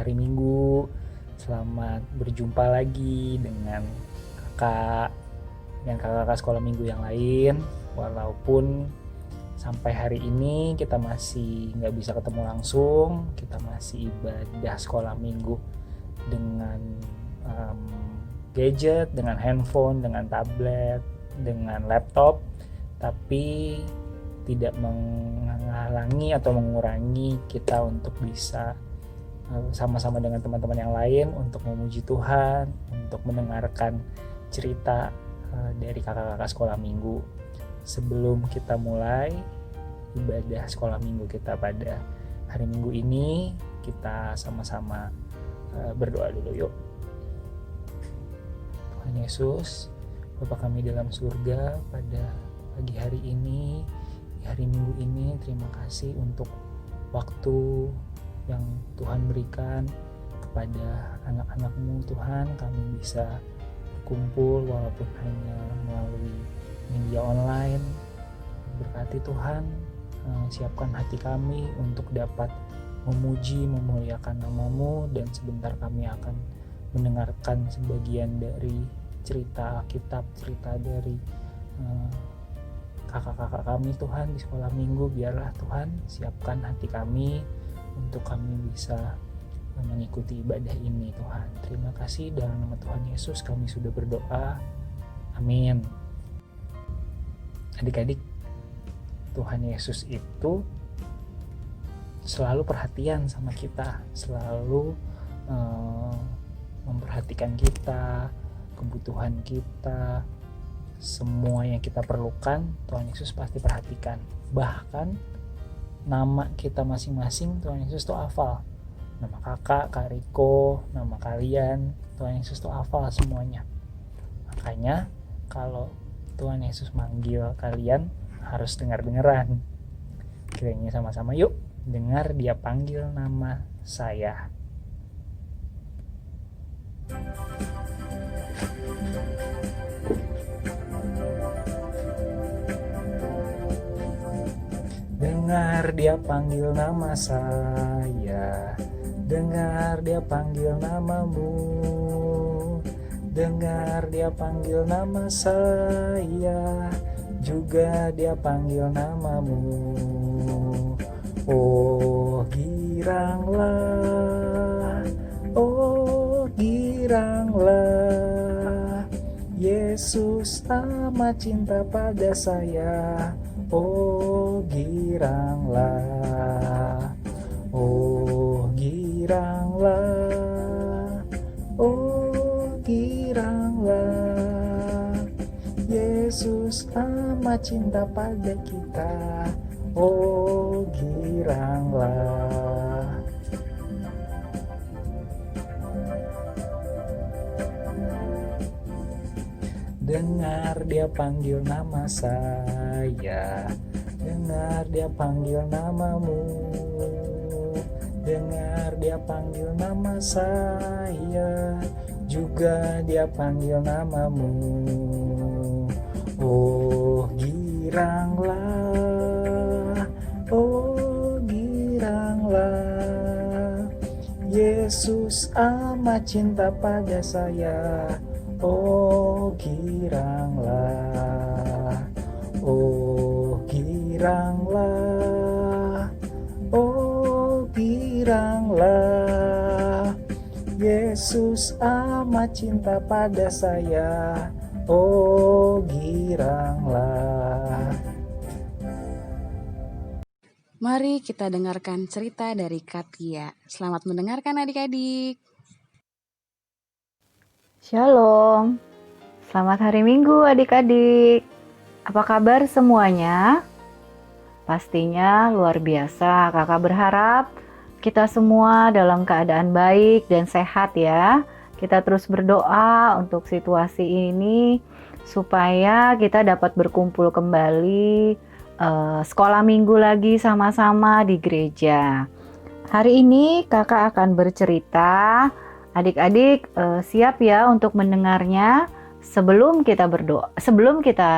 hari Minggu. Selamat berjumpa lagi dengan kakak-kakak sekolah minggu yang lain. Walaupun sampai hari ini kita masih nggak bisa ketemu langsung, kita masih ibadah sekolah minggu dengan gadget, dengan handphone, dengan tablet, dengan laptop, tapi tidak menghalangi atau mengurangi kita untuk bisa sama-sama dengan teman-teman yang lain untuk memuji Tuhan, untuk mendengarkan cerita dari kakak-kakak sekolah minggu. Sebelum kita mulai ibadah sekolah minggu kita pada hari Minggu ini, kita sama-sama berdoa dulu yuk. Tuhan Yesus, Bapa kami dalam surga, pada pagi hari ini, di hari Minggu ini, terima kasih untuk waktu yang Tuhan berikan kepada anak-anak-Mu. Tuhan, kami bisa berkumpul walaupun hanya melalui media online. Berkati Tuhan, siapkan hati kami untuk dapat memuji, memuliakan nama-Mu, dan sebentar kami akan mendengarkan sebagian dari cerita Alkitab, cerita dari kakak-kakak kami Tuhan di sekolah minggu. Biarlah Tuhan siapkan hati kami untuk kami bisa mengikuti ibadah ini Tuhan. Terima kasih, dalam nama Tuhan Yesus kami sudah berdoa. Amin. Adik-adik, Tuhan Yesus itu selalu perhatian sama kita, selalu memperhatikan kita, kebutuhan kita, semua yang kita perlukan Tuhan Yesus pasti perhatikan. Bahkan nama kita masing-masing Tuhan Yesus tuh hafal. Nama kakak, Kak Riko, nama kalian, Tuhan Yesus tuh hafal semuanya. Makanya kalau Tuhan Yesus manggil kalian harus dengar-dengaran. Kiranya sama-sama yuk dengar Dia panggil nama saya. Dengar Dia panggil nama saya, dengar Dia panggil namamu, dengar Dia panggil nama saya, juga Dia panggil namamu. Oh giranglah, oh giranglah, Yesus amat cinta pada saya. Oh giranglah, oh giranglah, oh giranglah, Yesus amat cinta pada kita. Oh giranglah. Dengar Dia panggil nama saya, dengar Dia panggil namamu, dengar Dia panggil nama saya, juga Dia panggil namamu. Oh giranglah, oh giranglah, Yesus amat cinta pada saya. Oh giranglah, oh giranglah, oh giranglah, Yesus amat cinta pada saya. Oh giranglah. Mari kita dengarkan cerita dari Katia. Selamat mendengarkan adik-adik. Shalom, selamat hari Minggu adik-adik. Apa kabar semuanya? Pastinya luar biasa. Kakak berharap kita semua dalam keadaan baik dan sehat ya. Kita terus berdoa untuk situasi ini supaya kita dapat berkumpul kembali sekolah minggu lagi sama-sama di gereja. Hari ini kakak akan bercerita. Adik-adik siap ya untuk mendengarnya. Sebelum kita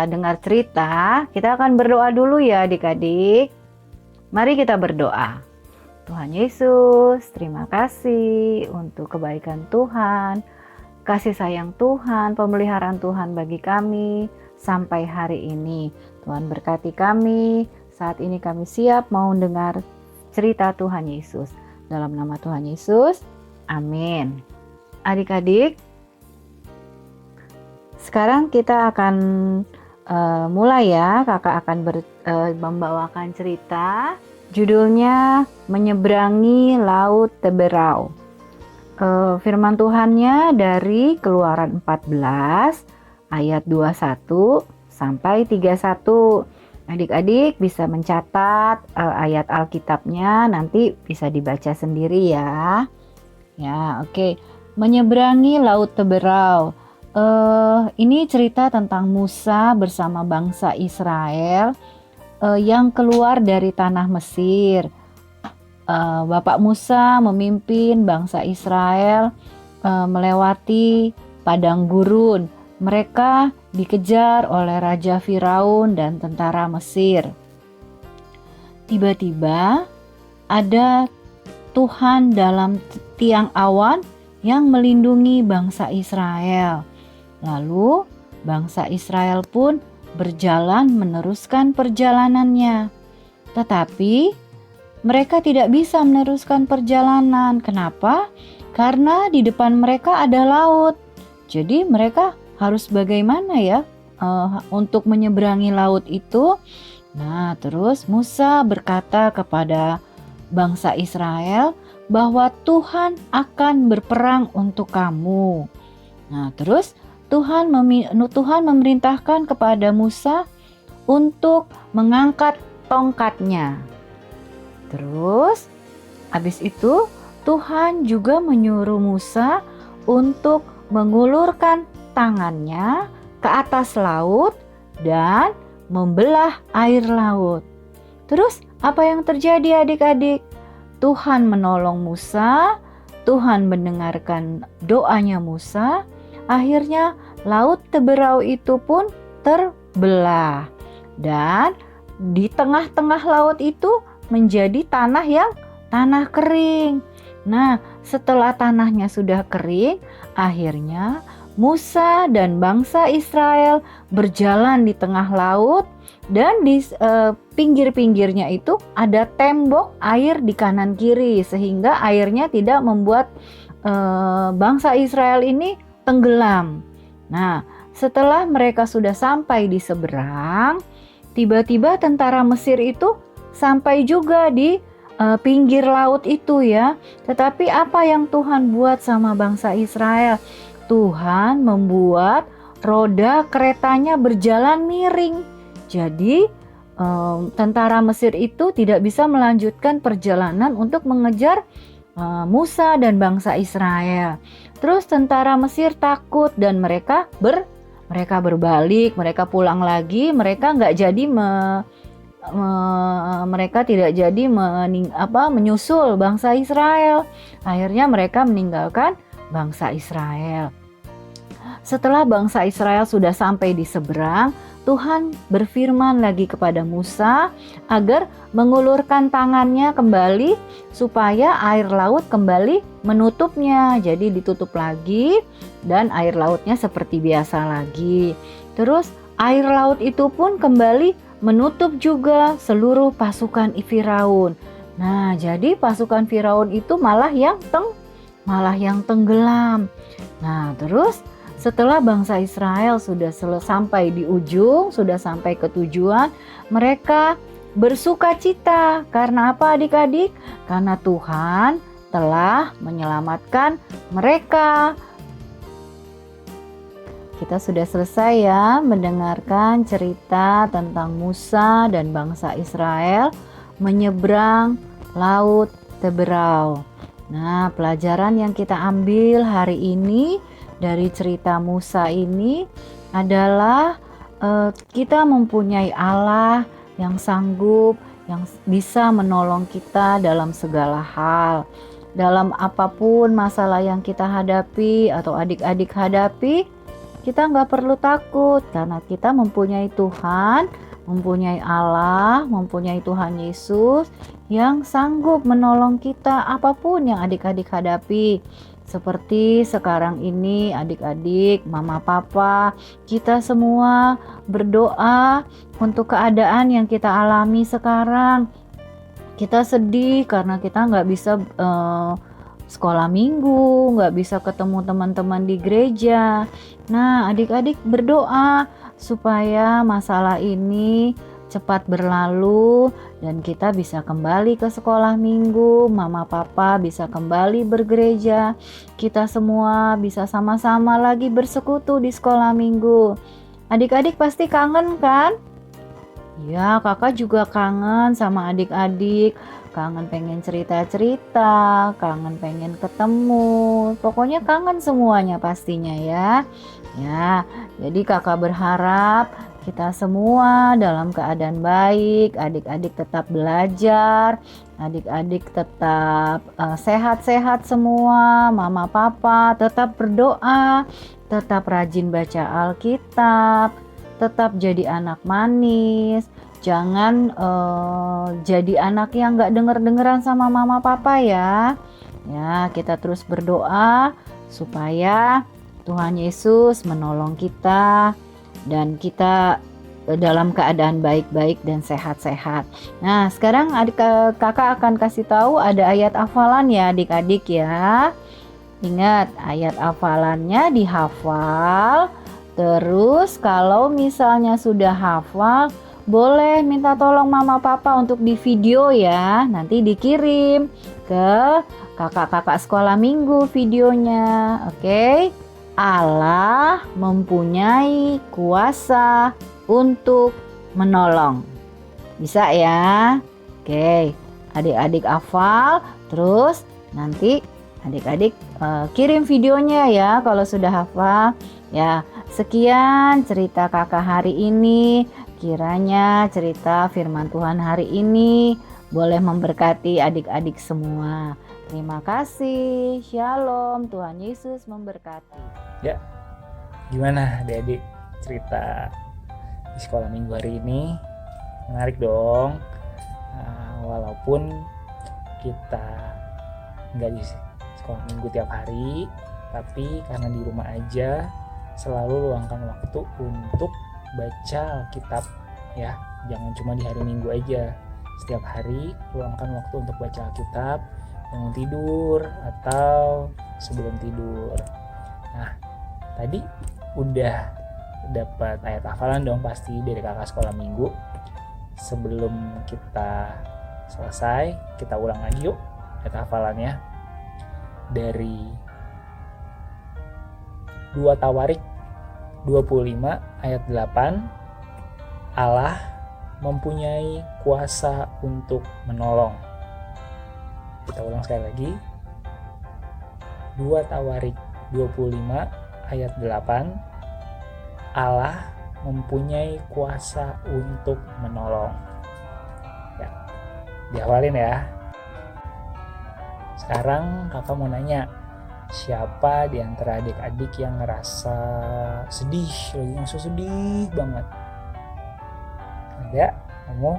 dengar cerita, kita akan berdoa dulu ya adik-adik. Mari kita berdoa. Tuhan Yesus, terima kasih untuk kebaikan Tuhan, kasih sayang Tuhan, pemeliharaan Tuhan bagi kami sampai hari ini. Tuhan berkati kami, saat ini kami siap mau dengar cerita Tuhan Yesus. Dalam nama Tuhan Yesus, amin. Adik-adik, sekarang kita akan mulai ya. Kakak akan membawakan cerita. Judulnya Menyeberangi Laut Teberau. Firman Tuhannya dari Keluaran 14 ayat 21 sampai 31. Adik-adik bisa mencatat ayat Alkitabnya, nanti bisa dibaca sendiri ya. Ya, oke. Menyeberangi Laut Teberau. Ini cerita tentang Musa bersama bangsa Israel yang keluar dari tanah Mesir. Bapak Musa memimpin bangsa Israel melewati padang gurun. Mereka dikejar oleh Raja Firaun dan tentara Mesir. Tiba-tiba ada Tuhan dalam tiang awan yang melindungi bangsa Israel. Lalu bangsa Israel pun berjalan meneruskan perjalanannya. Tetapi mereka tidak bisa meneruskan perjalanan. Kenapa? Karena di depan mereka ada laut. Jadi mereka harus bagaimana ya untuk menyeberangi laut itu? Nah, terus Musa berkata kepada bangsa Israel bahwa Tuhan akan berperang untuk kamu. Nah, terus Tuhan memerintahkan kepada Musa untuk mengangkat tongkatnya. Terus habis itu Tuhan juga menyuruh Musa untuk mengulurkan tangannya ke atas laut dan membelah air laut. Terus apa yang terjadi adik-adik? Tuhan menolong Musa, Tuhan mendengarkan doanya Musa. Akhirnya laut Teberau itu pun terbelah. Dan di tengah-tengah laut itu menjadi tanah kering. Nah, setelah tanahnya sudah kering, akhirnya Musa dan bangsa Israel berjalan di tengah laut dan di pinggir-pinggirnya itu ada tembok air di kanan kiri sehingga airnya tidak membuat bangsa Israel ini tenggelam. Nah, setelah mereka sudah sampai di seberang, tiba-tiba tentara Mesir itu sampai juga di pinggir laut itu ya. Tetapi apa yang Tuhan buat sama bangsa Israel? Tuhan membuat roda keretanya berjalan miring. Jadi tentara Mesir itu tidak bisa melanjutkan perjalanan untuk mengejar Musa dan bangsa Israel. Terus tentara Mesir takut dan mereka berbalik, mereka pulang lagi, mereka tidak jadi menyusul bangsa Israel. Akhirnya mereka meninggalkan bangsa Israel. Setelah bangsa Israel sudah sampai di seberang, Tuhan berfirman lagi kepada Musa agar mengulurkan tangannya kembali supaya air laut kembali menutupnya. Jadi ditutup lagi dan air lautnya seperti biasa lagi. Terus air laut itu pun kembali menutup juga seluruh pasukan Firaun. Nah, jadi pasukan Firaun itu malah yang tenggelam. Nah, terus setelah bangsa Israel sudah sampai di ujung, sudah sampai ke tujuan, mereka bersuka cita. Karena apa adik-adik? Karena Tuhan telah menyelamatkan mereka. Kita sudah selesai ya mendengarkan cerita tentang Musa dan bangsa Israel menyeberang Laut Teberau. Nah, pelajaran yang kita ambil hari ini dari cerita Musa ini adalah kita mempunyai Allah yang sanggup, yang bisa menolong kita dalam segala hal. Dalam apapun masalah yang kita hadapi atau adik-adik hadapi, kita nggak perlu takut karena kita mempunyai Tuhan mempunyai Allah, mempunyai Tuhan Yesus yang sanggup menolong kita apapun yang adik-adik hadapi. Seperti sekarang ini adik-adik, mama papa, kita semua berdoa untuk keadaan yang kita alami sekarang. Kita sedih karena kita nggak bisa sekolah minggu, nggak bisa ketemu teman-teman di gereja. Nah, adik-adik berdoa supaya masalah ini cepat berlalu dan kita bisa kembali ke sekolah minggu, mama papa bisa kembali bergereja, kita semua bisa sama-sama lagi bersekutu di sekolah minggu. Adik-adik pasti kangen kan? Ya, kakak juga kangen sama adik-adik, kangen pengen cerita-cerita, kangen pengen ketemu, pokoknya kangen semuanya pastinya ya. Ya, jadi kakak berharap kita semua dalam keadaan baik, adik-adik tetap belajar, adik-adik tetap sehat-sehat semua, mama papa tetap berdoa, tetap rajin baca Alkitab, tetap jadi anak manis, jangan jadi anak yang gak denger-dengeran sama mama papa ya. Ya, kita terus berdoa supaya Tuhan Yesus menolong kita dan kita dalam keadaan baik-baik dan sehat-sehat. Nah, sekarang kakak akan kasih tahu ada ayat hafalan ya adik-adik ya. Ingat, ayat hafalannya dihafal. Terus kalau misalnya sudah hafal, boleh minta tolong mama papa untuk di video ya. Nanti dikirim ke kakak-kakak sekolah minggu videonya. Oke? Allah mempunyai kuasa untuk menolong. Bisa ya? Oke, adik-adik hafal, terus nanti adik-adik kirim videonya ya kalau sudah hafal. Ya, sekian cerita kakak hari ini. Kiranya cerita firman Tuhan hari ini boleh memberkati adik-adik semua. Terima kasih. Shalom. Tuhan Yesus memberkati. Ya, gimana adik-adik cerita di sekolah minggu hari ini? Menarik dong. Walaupun kita nggak di sekolah minggu tiap hari, tapi karena di rumah aja selalu luangkan waktu untuk baca Alkitab ya. Jangan cuma di hari Minggu aja. Setiap hari luangkan waktu untuk baca Alkitab bangun tidur atau sebelum tidur. Nah, tadi udah dapat ayat hafalan dong pasti dari kakak sekolah minggu. Sebelum kita selesai, kita ulang lagi yuk ayat hafalannya. Dari 2 Tawarik 25 ayat 8, Allah mempunyai kuasa untuk menolong. Kita ulang sekali lagi. 2 Tawarik 25 ayat 8, Allah mempunyai kuasa untuk menolong. Ya, dihafalin ya. Sekarang kakak mau nanya, siapa di antara adik-adik yang ngerasa sedih, lagi ngerasa sedih banget? Ada? Kamu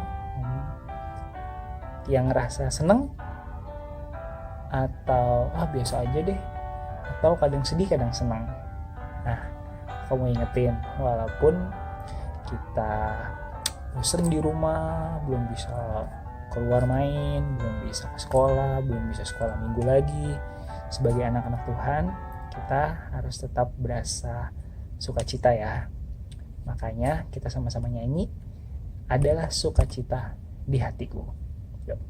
yang ngerasa seneng? Atau biasa aja deh? Atau kadang sedih kadang senang? Nah, kamu ingetin, walaupun kita bosen di rumah, belum bisa keluar main, belum bisa ke sekolah, belum bisa sekolah minggu lagi, sebagai anak-anak Tuhan, kita harus tetap berasa sukacita ya. Makanya kita sama-sama nyanyi, adalah sukacita di hatiku. Yuk.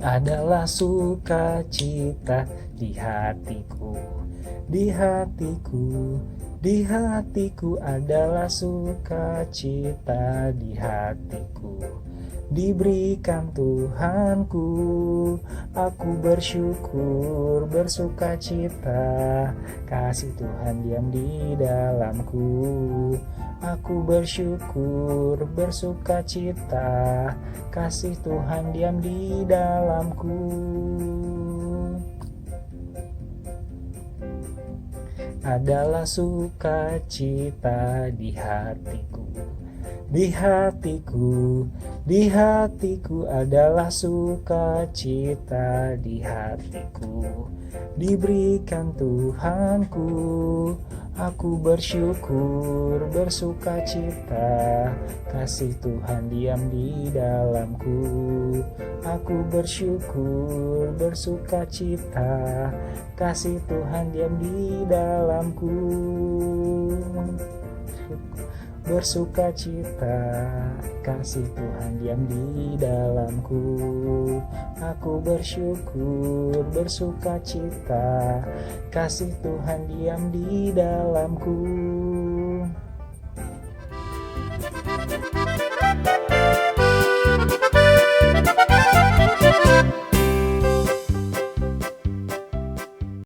Adalah sukacita di hatiku, di hatiku, di hatiku adalah sukacita di hatiku. diberikan Tuhanku. Aku bersyukur, bersuka cita, kasih Tuhan diam di dalamku. Aku bersyukur, bersuka cita, kasih Tuhan diam di dalamku. Adalah sukacita di hatiku, di hatiku, di hatiku adalah sukacita di hatiku, diberikan Tuhanku. Aku bersyukur, bersuka cita, kasih Tuhan diam di dalamku. Aku bersyukur, bersuka cita, kasih Tuhan diam di dalamku. Bersuka cita, kasih Tuhan diam di dalamku. Aku bersyukur, bersuka cita, kasih Tuhan diam di dalamku.